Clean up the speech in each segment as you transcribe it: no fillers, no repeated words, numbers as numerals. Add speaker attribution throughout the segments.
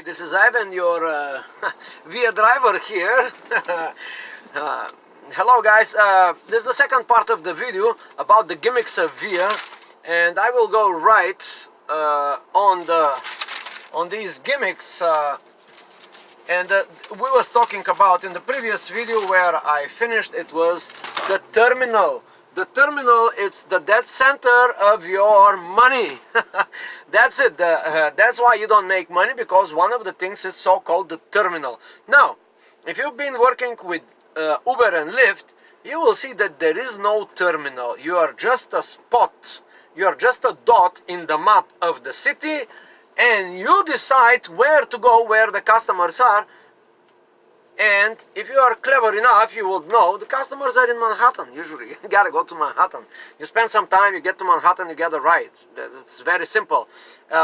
Speaker 1: this is Ivan, your Via driver here. Hello guys, this is the second part of the video about the gimmicks of Via, and I will go right on these gimmicks. And we was talking about in the previous video where I finished, it was the terminal. The terminal, it's the dead center of your money. That's it. That's why you don't make money, because one of the things is so-called the terminal. Now, if you've been working with Uber and Lyft, you will see that there is no terminal. You are just a spot. You are just a dot in the map of the city, and you decide where to go, where the customers are. And if you are clever enough, you will know the customers are in Manhattan. Usually, you gotta go to Manhattan. You spend some time, you get to Manhattan, you get a ride. It's very simple.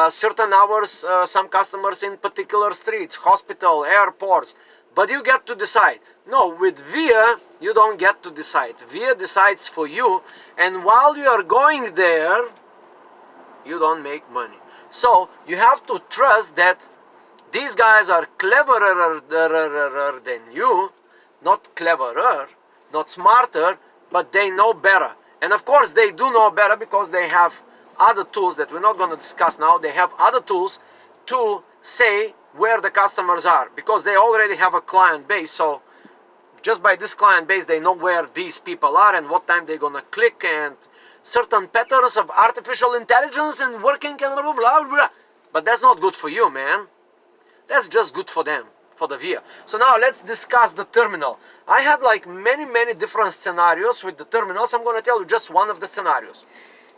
Speaker 1: Certain hours, some customers in particular streets, hospital, airports. But you get to decide. No, with Via, you don't get to decide. Via decides for you. And while you are going there, you don't make money. So you have to trust that these guys are cleverer than you, not cleverer, not smarter, but they know better. And of course they do know better because they have other tools that we're not going to discuss now. They have other tools to say where the customers are, because they already have a client base. So just by this client base, they know where these people are and what time they're going to click, and certain patterns of artificial intelligence and working and blah, blah, blah, blah. But that's not good for you, man. That's just good for them, for the Via. So now let's discuss the terminal. I had like many different scenarios with the terminals. I'm going to tell you just one of the scenarios.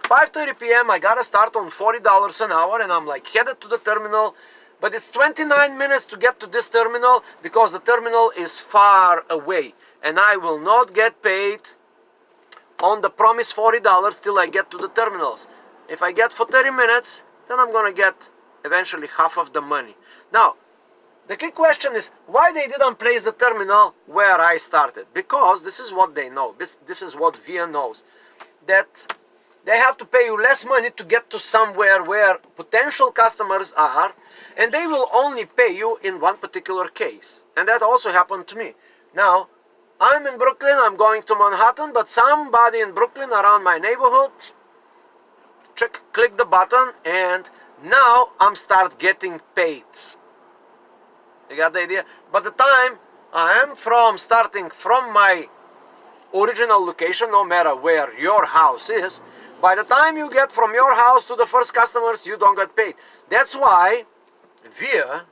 Speaker 1: 5:30 p.m. I got to start on $40 an hour, and I'm like headed to the terminal. But it's 29 minutes to get to this terminal because the terminal is far away. And I will not get paid on the promised $40 till I get to the terminals. If I get for 30 minutes, then I'm going to get eventually half of the money. Now, the key question is why they didn't place the terminal where I started. Because this is what they know. This is what Via knows. That they have to pay you less money to get to somewhere where potential customers are. And they will only pay you in one particular case. And that also happened to me. Now, I'm in Brooklyn. I'm going to Manhattan. But somebody in Brooklyn around my neighborhood, click the button, and now I'm start getting paid. You got the idea? But the time I am starting from my original location, no matter where your house is, by the time you get from your house to the first customers, you don't get paid. That's why Via,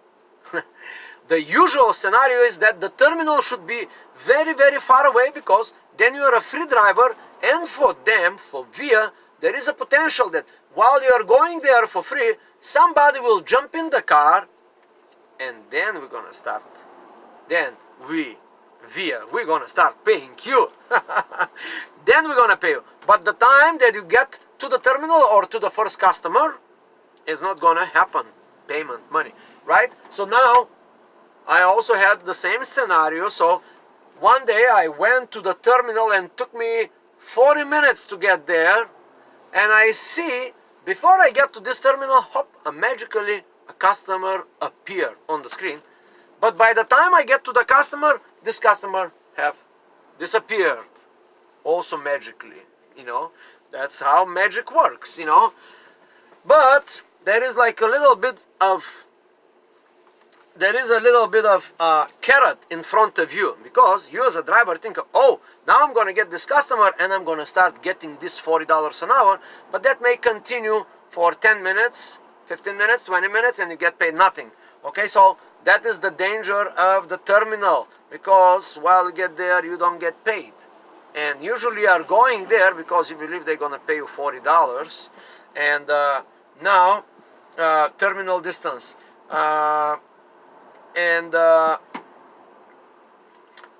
Speaker 1: the usual scenario is that the terminal should be very far away, because then you're a free driver, and for them, for Via, there is a potential that while you're going there for free, somebody will jump in the car, and then we're gonna start. Then we're gonna start paying you. Then we're gonna pay you. But the time that you get to the terminal or to the first customer is not gonna happen. Payment money, right? So now I also had the same scenario. So one day I went to the terminal and took me 40 minutes to get there, and I see before I get to this terminal, hop, magically a customer appeared on the screen. But by the time I get to the customer, this customer have disappeared. Also magically, you know. That's how magic works, you know. But there is like a little bit of, carrot in front of you, because you as a driver think, oh, now I'm going to get this customer and I'm going to start getting this $40 an hour, but that may continue for 10 minutes, 15 minutes, 20 minutes, and you get paid nothing. Okay, so that is the danger of the terminal, because while you get there, you don't get paid. And usually you are going there because you believe they're going to pay you $40. And now, terminal distance.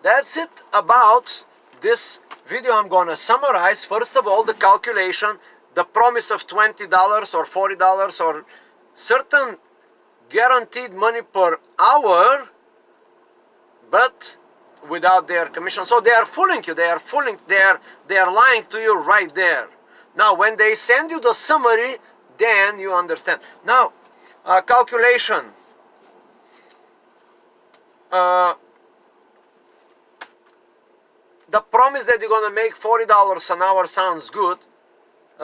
Speaker 1: That's it about this video. I'm going to summarize, first of all, the calculation, the promise of $20 or $40 or certain guaranteed money per hour, but without their commission. So they are fooling you. They are lying to you right there. Now, when they send you the summary, then you understand. Now, calculation. the promise that you're gonna make $40 an hour sounds good.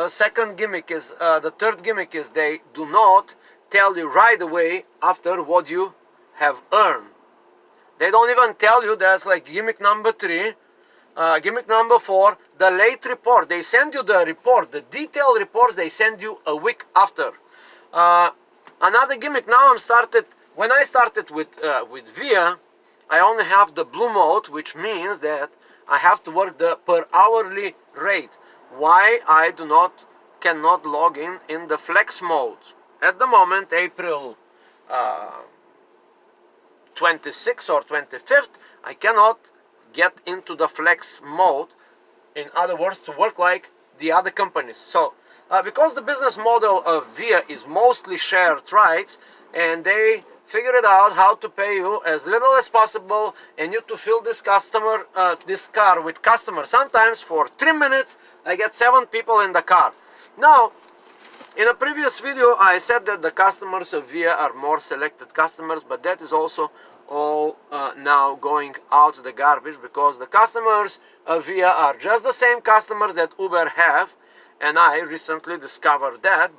Speaker 1: Second gimmick is, the third gimmick is they do not tell you right away after what you have earned. They don't even tell you. That's like gimmick number 3. Gimmick number 4, the late report. They send you the report, the detailed reports, they send you a week after. Another gimmick, now when I started with VIA, I only have the blue mode, which means that I have to work the per hourly rate. Why I cannot log in the flex mode. At the moment, April 26th or 25th, I cannot get into the flex mode. In other words, to work like the other companies. So, because the business model of VIA is mostly shared rights, and they figured out how to pay you as little as possible, and you to fill this car with customers. Sometimes for 3 minutes, I get 7 people in the car. Now, in a previous video, I said that the customers of VIA are more selected customers, but that is also all now going out the garbage, because the customers of VIA are just the same customers that Uber have, and I recently discovered that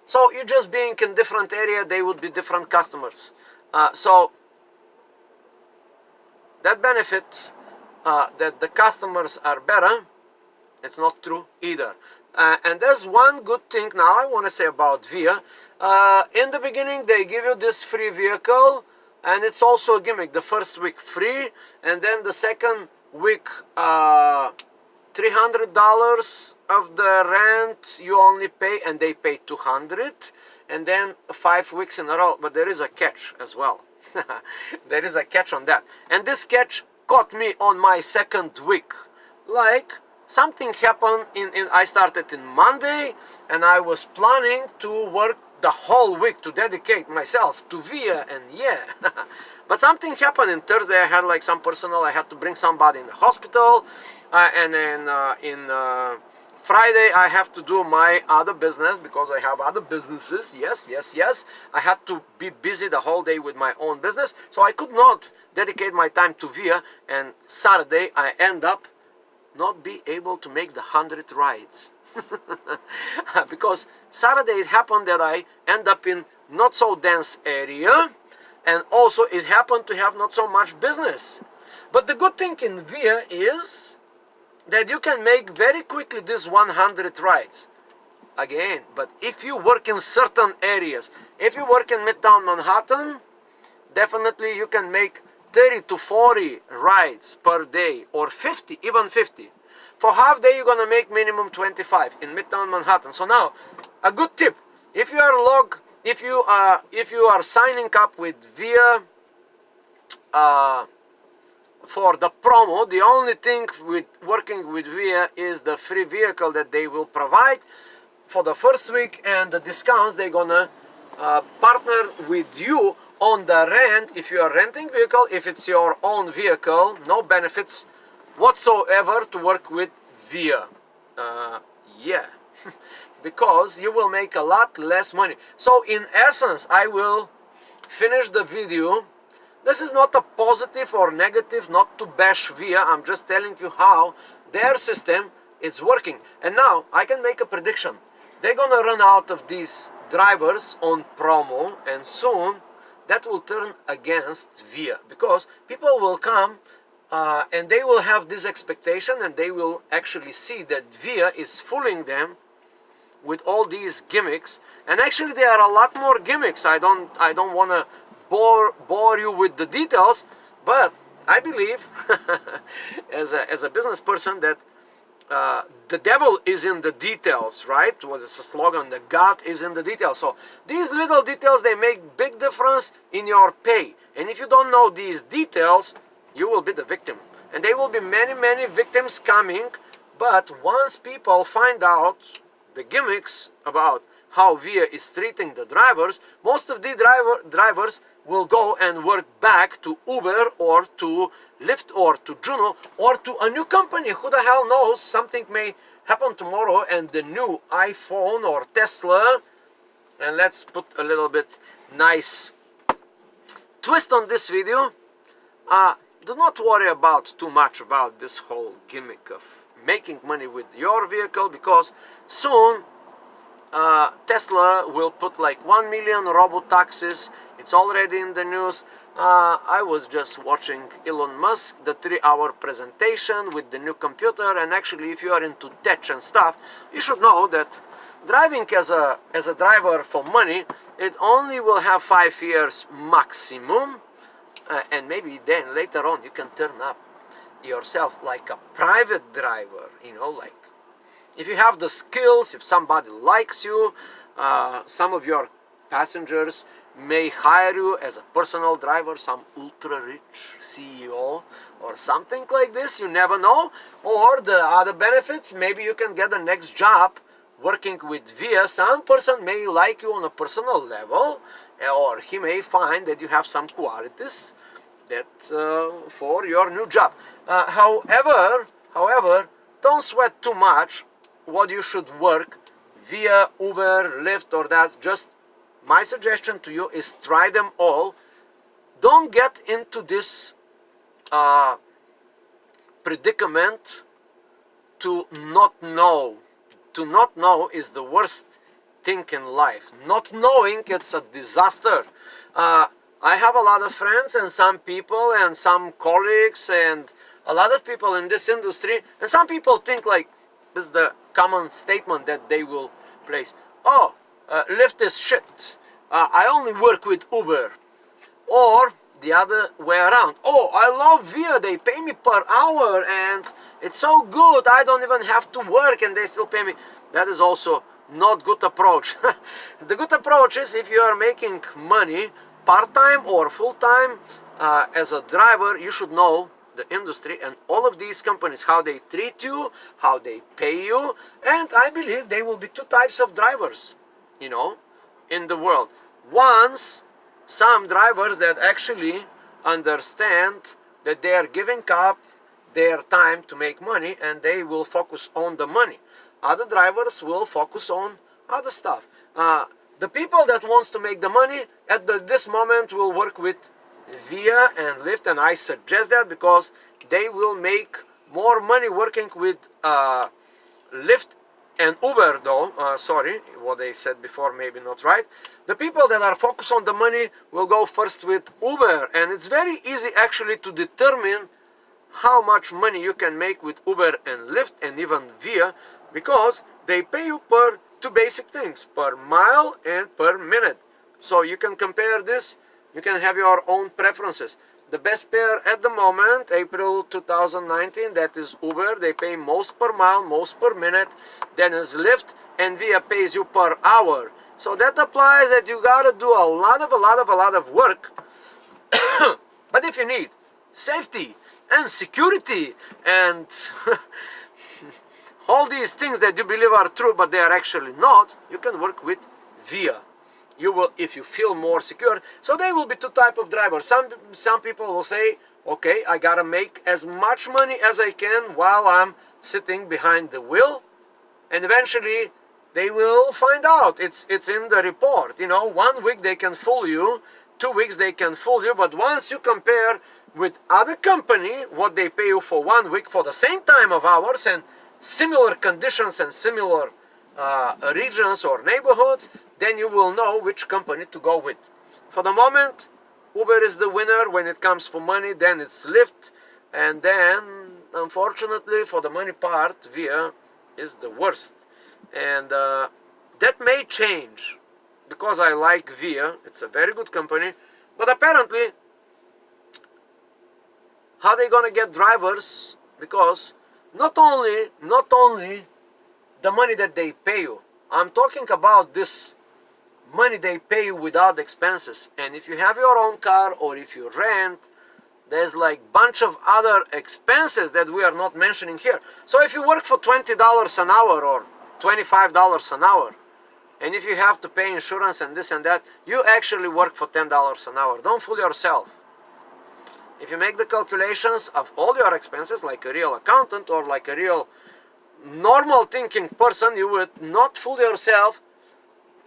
Speaker 1: so you just being in different area, they would be different customers. So that benefit that the customers are better, it's not true either. And there's one good thing now I want to say about VIA. In the beginning, they give you this free vehicle, and it's also a gimmick. The first week free, and then the second week $300 of the rent you only pay, and they pay $200, and then 5 weeks in a row. But there is a catch as well. There is a catch on that, and this catch caught me on my second week. Like, something happened I started in Monday, and I was planning to work the whole week to dedicate myself to VIA, and yeah. But something happened in Thursday. I had like some personal, I had to bring somebody in the hospital, and then in Friday I have to do my other business, because I have other businesses. Yes, I had to be busy the whole day with my own business, so I could not dedicate my time to VIA. And Saturday I end up not be able to make the 100 rides. Because Saturday it happened that I end up in not so dense area, and also it happened to have not so much business. But the good thing in VIA is that you can make very quickly this 100 rides. Again, but if you work in certain areas, if you work in Midtown Manhattan, definitely you can make 30 to 40 rides per day, or 50, even 50. For half day, you're gonna make minimum 25 in Midtown Manhattan. So now, a good tip: if you are signing up with VIA for the promo, the only thing with working with VIA is the free vehicle that they will provide for the first week, and the discounts they're gonna partner with you on the rent. If you are renting vehicle, if it's your own vehicle, no benefits whatsoever to work with VIA. Yeah. Because you will make a lot less money. So in essence, I will finish the video. This is not a positive or negative, not to bash VIA. I'm just telling you how their system is working. And now I can make a prediction. They're gonna run out of these drivers on promo, and soon that will turn against VIA, because people will come and they will have this expectation, and they will actually see that VIA is fooling them with all these gimmicks. And actually there are a lot more gimmicks. I don't want to bore you with the details, but I believe as a business person that the devil is in the details, right? What is the slogan? The God is in the details. So these little details, they make big difference in your pay. And if you don't know these details, you will be the victim. And there will be many victims coming. But once people find out the gimmicks about how VIA is treating the drivers, most of the drivers will go and work back to Uber or to Lyft or to Juno or to a new company. Who the hell knows? Something may happen tomorrow and the new iPhone or Tesla, and let's put a little bit nice twist on this video. Do not worry about too much about this whole gimmick of making money with your vehicle, because soon Tesla will put like 1 million robo-taxis. It's already in the news. I was just watching Elon Musk, the 3-hour presentation with the new computer, and actually if you are into tech and stuff, you should know that driving as a driver for money, it only will have 5 years maximum, and maybe then later on you can turn up yourself like a private driver, you know, like if you have the skills, if somebody likes you, some of your passengers may hire you as a personal driver, some ultra rich CEO or something like this, you never know. Or the other benefits, maybe you can get the next job working with VIA. Some person may like you on a personal level, or he may find that you have some qualities that for your new job. However, don't sweat too much what you should work via Uber, Lyft, or that. Just my suggestion to you is try them all. Don't get into this predicament to not know. To not know is the worst thing in life. Not knowing, it's a disaster. I have a lot of friends and some people and some colleagues and a lot of people in this industry, and some people think like this is the common statement that they will place. Oh, Lyft is shit. I only work with Uber. Or the other way around. Oh, I love VIA. They pay me per hour and it's so good. I don't even have to work and they still pay me. That is also not good approach. The good approach is if you are making money part-time or full-time as a driver, you should know the industry and all of these companies, how they treat you, how they pay you, and I believe there will be 2 types of drivers, you know, in the world. Once, some drivers that actually understand that they are giving up their time to make money and they will focus on the money. Other drivers will focus on other stuff. The people that wants to make the money at this moment will work with VIA and Lyft, and I suggest that because they will make more money working with Lyft and Uber though. Sorry, what they said before maybe not right. The people that are focused on the money will go first with Uber, and it's very easy actually to determine how much money you can make with Uber and Lyft and even VIA, because they pay you per 2 basic things, per mile and per minute. So you can compare this. You can have your own preferences. The best pair at the moment, April 2019, that is Uber. They pay most per mile, most per minute. Then is Lyft, and VIA pays you per hour. So that applies that you gotta do a lot of work. But if you need safety and security and all these things that you believe are true but they are actually not, you can work with VIA. You will, if you feel more secure. So there will be 2 types of drivers. Some people will say, okay, I gotta make as much money as I can while I'm sitting behind the wheel, and eventually they will find out. It's in the report. You know, 1 week they can fool you, 2 weeks they can fool you, but once you compare with other company what they pay you for 1 week for the same time of hours and similar conditions and similar regions or neighborhoods, then you will know which company to go with. For the moment, Uber is the winner when it comes for money, then it's Lyft, and then unfortunately for the money part, VIA is the worst. And that may change because I like VIA. It's a very good company, but apparently how they gonna get drivers? Because not only the money that they pay you, I'm talking about this money they pay you without expenses. And if you have your own car or if you rent, there's like bunch of other expenses that we are not mentioning here. So if you work for $20 an hour or $25 an hour, and if you have to pay insurance and this and that, you actually work for $10 an hour. Don't fool yourself. If you make the calculations of all your expenses like a real accountant or like a real normal thinking person, you would not fool yourself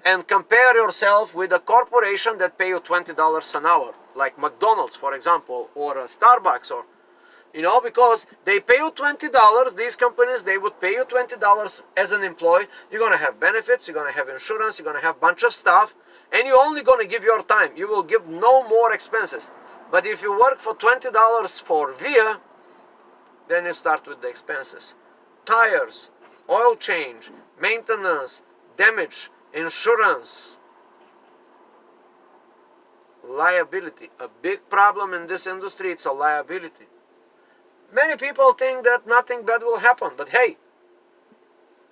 Speaker 1: and compare yourself with a corporation that pay you $20 an hour, like McDonald's, for example, or Starbucks, or because they pay you $20. These companies, they would pay you $20 as an employee. You're gonna have benefits, you're gonna have insurance, you're gonna have a bunch of stuff, and you're only gonna give your time. You will give no more expenses. But if you work for $20 for VIA, then you start with the expenses. Tires, oil change, maintenance, damage, insurance, liability. A big problem in this industry, it's a liability. Many people think that nothing bad will happen, but hey,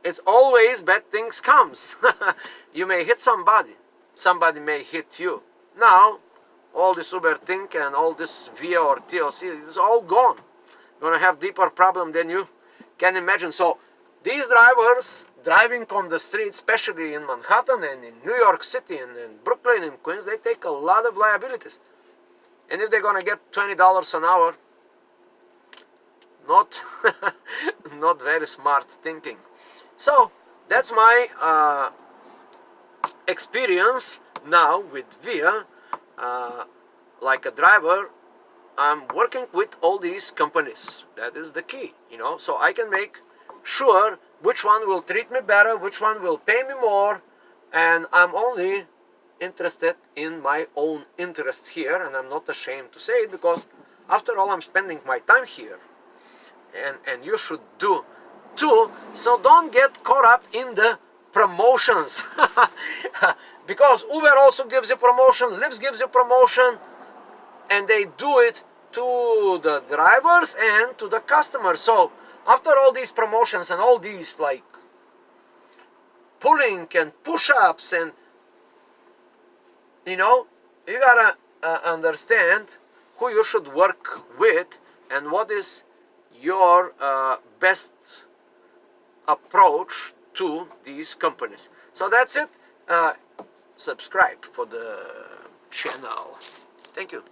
Speaker 1: it's always bad things comes. You may hit somebody may hit you. Now, all this Uber thing and all this VIA or TLC is all gone. You're gonna have deeper problem than you can imagine. So these drivers driving on the street, especially in Manhattan and in New York City and in Brooklyn and Queens, they take a lot of liabilities. And if they're gonna get $20 an hour, not not very smart thinking. So that's my experience now with VIA. Like a driver, I'm working with all these companies. That is the key, so I can make sure which one will treat me better, which one will pay me more, and I'm only interested in my own interest here, and I'm not ashamed to say it, because after all, I'm spending my time here, and you should do too. So don't get caught up in the promotions. Because Uber also gives you promotion, Lyft gives you promotion, and they do it to the drivers and to the customers. So after all these promotions and all these like pulling and push-ups, and you gotta understand who you should work with and what is your best approach to these companies. So that's it. Subscribe for the channel. Thank you.